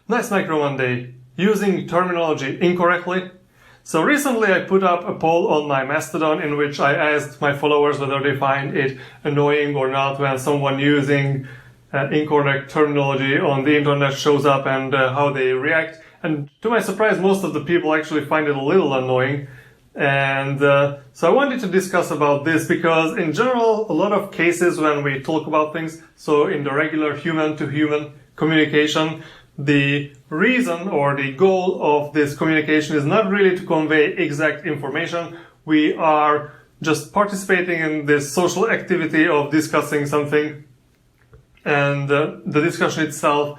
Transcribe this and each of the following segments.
Nice Micro Monday. Using terminology incorrectly. So recently I put up a poll on my Mastodon in which I asked my followers whether they find it annoying or not when someone using incorrect terminology on the internet shows up and how they react. And to my surprise, most of the people actually find it a little annoying. And so I wanted to discuss about this because in general, a lot of cases when we talk about things, so in the regular human-to-human communication, the reason or the goal of this communication is not really to convey exact information. We are just participating in this social activity of discussing something. And the discussion itself,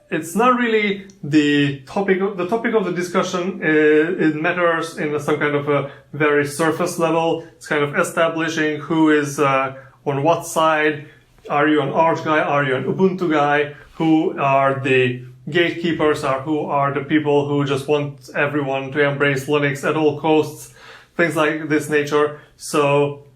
it's not really the topic of the discussion. It matters in some kind of a very surface level. It's kind of establishing who is on what side. Are you an Arch guy? Are you an Ubuntu guy? Who are the gatekeepers? Or who are the people who just want everyone to embrace Linux at all costs? Things like this nature. So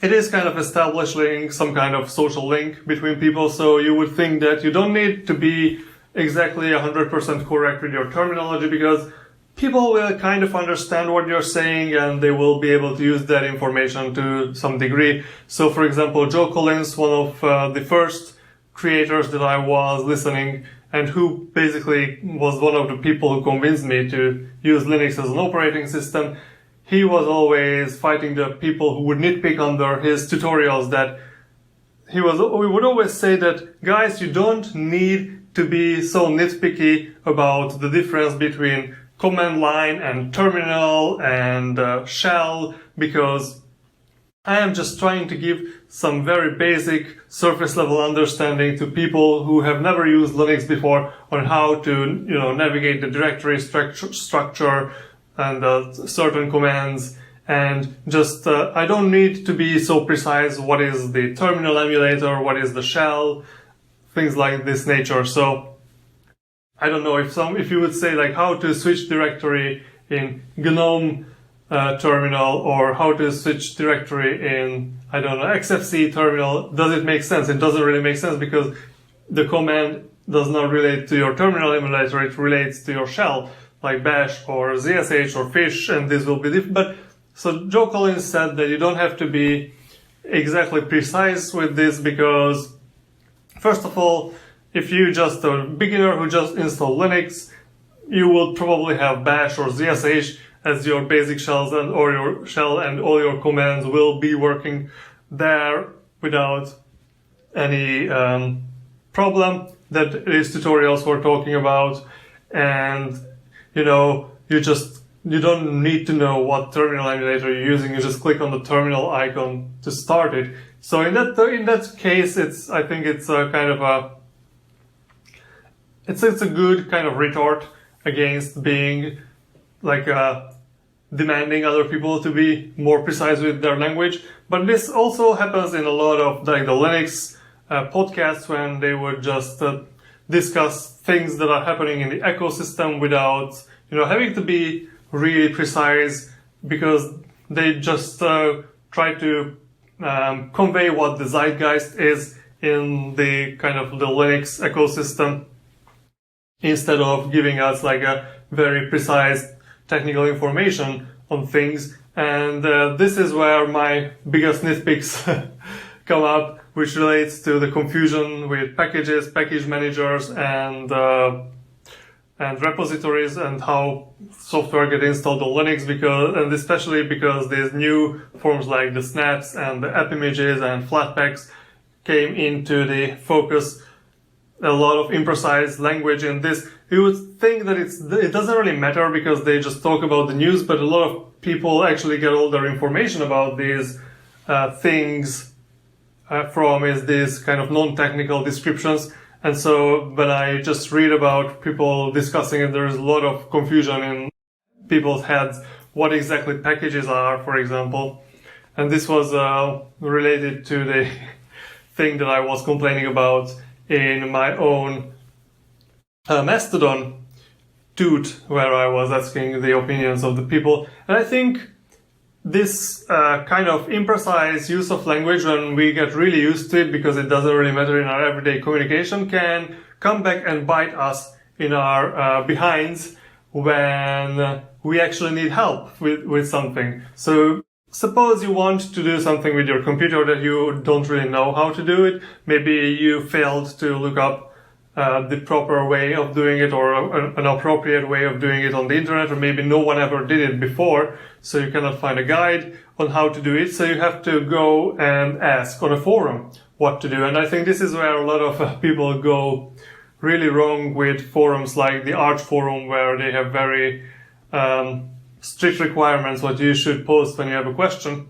it is kind of establishing some kind of social link between people. So you would think that you don't need to be exactly 100% correct with your terminology because people will kind of understand what you're saying and they will be able to use that information to some degree. So for example, Joe Collins, one of the first creators that I was listening and who basically was one of the people who convinced me to use Linux as an operating system, he was always fighting the people who would nitpick under his tutorials that we would always say that, guys, you don't need to be so nitpicky about the difference between command line and terminal and shell, because I am just trying to give some very basic surface level understanding to people who have never used Linux before on how to, navigate the directory structure and certain commands. And just, I don't need to be so precise what is the terminal emulator, what is the shell, things like this nature. So I don't know if you would say like how to switch directory in GNOME terminal or how to switch directory in, I don't know, XFC terminal. Does it make sense? It doesn't really make sense because the command does not relate to your terminal emulator. It relates to your shell like bash or ZSH or fish, and this will be different. But so Joe Collins said that you don't have to be exactly precise with this because first of all, if you just a beginner who just installed Linux, you will probably have bash or ZSH as your basic shells or your shell, and all your commands will be working there without any problem that these tutorials were talking about. And you don't need to know what terminal emulator you're using. You just click on the terminal icon to start it. So in that case, I think it's a kind of it's a good kind of retort against being like demanding other people to be more precise with their language. But this also happens in a lot of like the Linux podcasts when they would just discuss things that are happening in the ecosystem without having to be really precise, because they just try to convey what the zeitgeist is in the kind of the Linux ecosystem instead of giving us like a very precise technical information on things. And this is where my biggest nitpicks come up, which relates to the confusion with packages, package managers, and repositories, and how software gets installed on Linux, and especially because these new forms like the snaps and the app images and flatpaks came into the focus. A lot of imprecise language in this. You would think that it doesn't really matter because they just talk about the news, but a lot of people actually get all their information about these things from these kind of non-technical descriptions. And so when I just read about people discussing it, there's a lot of confusion in people's heads what exactly packages are, for example. And this was related to the thing that I was complaining about in my own Mastodon toot, where I was asking the opinions of the people. And I think this kind of imprecise use of language, when we get really used to it because it doesn't really matter in our everyday communication, can come back and bite us in our behinds when we actually need help with something. So suppose you want to do something with your computer that you don't really know how to do it. Maybe you failed to look up the proper way of doing it, or an appropriate way of doing it on the internet, or maybe no one ever did it before, so you cannot find a guide on how to do it, so you have to go and ask on a forum what to do. And I think this is where a lot of people go really wrong with forums like the Arch forum, where they have very strict requirements what you should post when you have a question.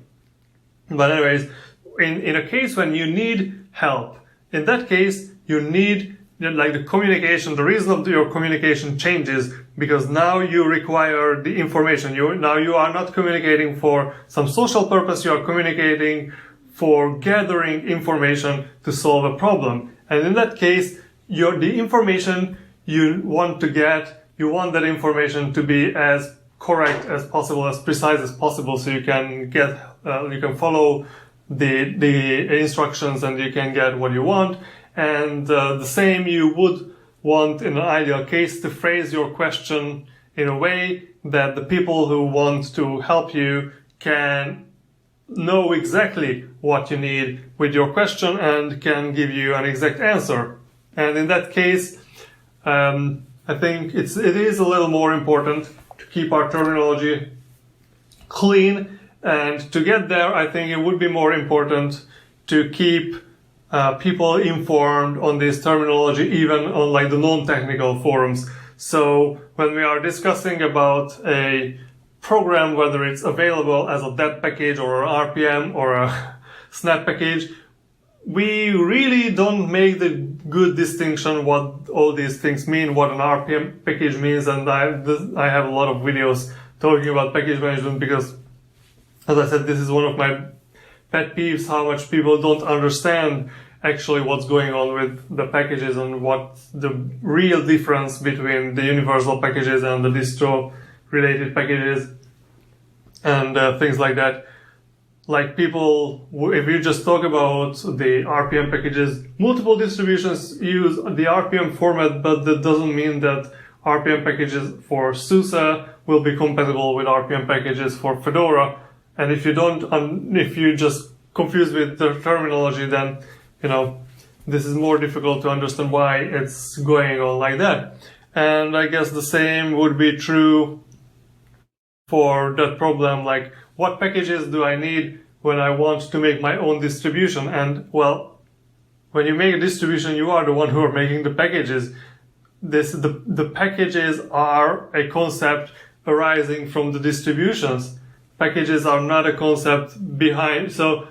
But anyways, in a case when you need help, in that case you need like the communication, the reason of your communication changes, because now you require the information. Now you are not communicating for some social purpose, you are communicating for gathering information to solve a problem. And in that case, the information you want to get, you want that information to be as correct as possible, as precise as possible, so you can follow the instructions and you can get what you want. And the same you would want in an ideal case, to phrase your question in a way that the people who want to help you can know exactly what you need with your question and can give you an exact answer. And in that case, I think it is a little more important to keep our terminology clean. And to get there, I think it would be more important to keep people informed on this terminology, even on like the non-technical forums. So when we are discussing about a program, whether it's available as a DET package or an RPM or a snap package, we really don't make the good distinction what all these things mean, what an RPM package means. And I have a lot of videos talking about package management because, as I said, this is one of my pet peeves, how much people don't understand actually what's going on with the packages and what the real difference between the universal packages and the distro related packages and things like that. Like people, if you just talk about the RPM packages, multiple distributions use the RPM format, but that doesn't mean that RPM packages for SUSE will be compatible with RPM packages for Fedora. And if you just confused with the terminology, then this is more difficult to understand why it's going on like that. And I guess the same would be true for that problem, like what packages do I need when I want to make my own distribution? And well, when you make a distribution, you are the one who are making the packages. The packages are a concept arising from the distributions. Packages are not a concept behind, so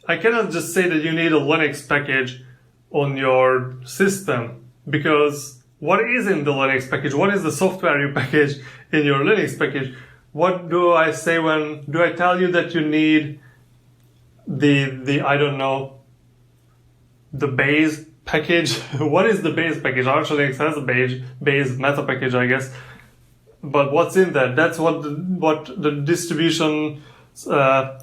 I cannot just say that you need a Linux package on your system, because what is in the Linux package? What is the software you package in your Linux package? What do I say do I tell you that you need the I don't know, the base package? What is the base package? Actually, it has a base meta package, I guess. But what's in that? That's what the distribution, the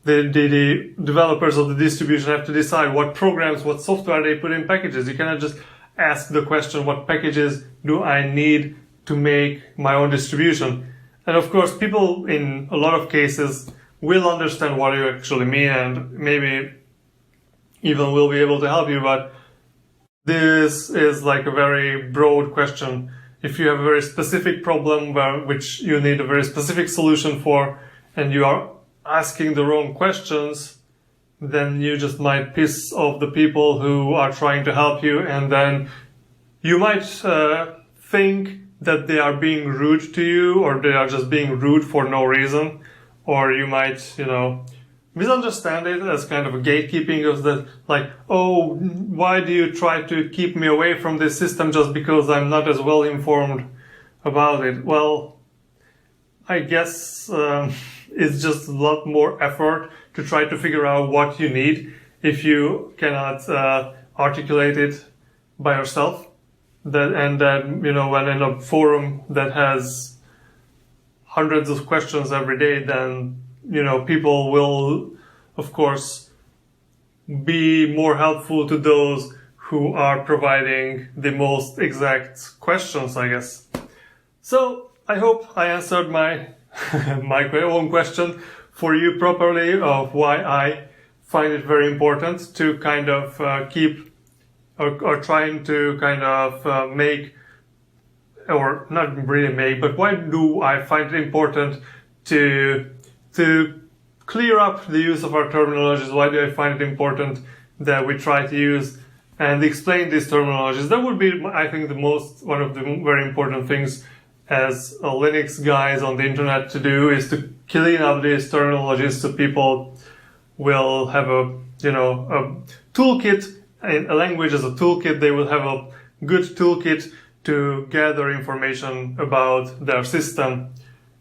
developers of the distribution have to decide what programs, what software they put in packages. You cannot just ask the question, what packages do I need to make my own distribution? And of course, people in a lot of cases will understand what you actually mean and maybe even will be able to help you, but this is like a very broad question. If you have a very specific problem which you need a very specific solution for, and you are asking the wrong questions, then you just might piss off the people who are trying to help you, and then you might think that they are being rude to you, or they are just being rude for no reason, or you might, misunderstand it as kind of a gatekeeping of the, like, oh, why do you try to keep me away from this system just because I'm not as well informed about it? Well, I guess it's just a lot more effort to try to figure out what you need if you cannot articulate it by yourself. When in a forum that has hundreds of questions every day, then people will, of course, be more helpful to those who are providing the most exact questions, I guess. So I hope I answered my my own question for you properly of why I find it very important to kind of keep or trying to kind of make, or not really make, but why do I find it important to clear up the use of our terminologies? Why do I find it important that we try to use and explain these terminologies? That would be, I think, one of the very important things as Linux guys on the internet to do, is to clean up these terminologies so people will have a toolkit, a language as a toolkit. They will have a good toolkit to gather information about their system.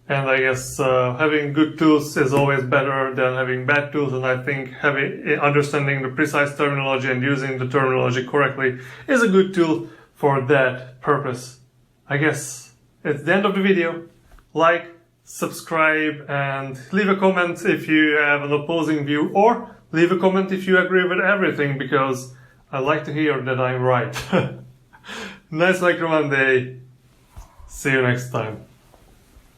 And I guess having good tools is always better than having bad tools, and I think understanding the precise terminology and using the terminology correctly is a good tool for that purpose. I guess it's the end of the video. Like, subscribe, and leave a comment if you have an opposing view, or leave a comment if you agree with everything, because I like to hear that I'm right. Nice Micro Monday. See you next time.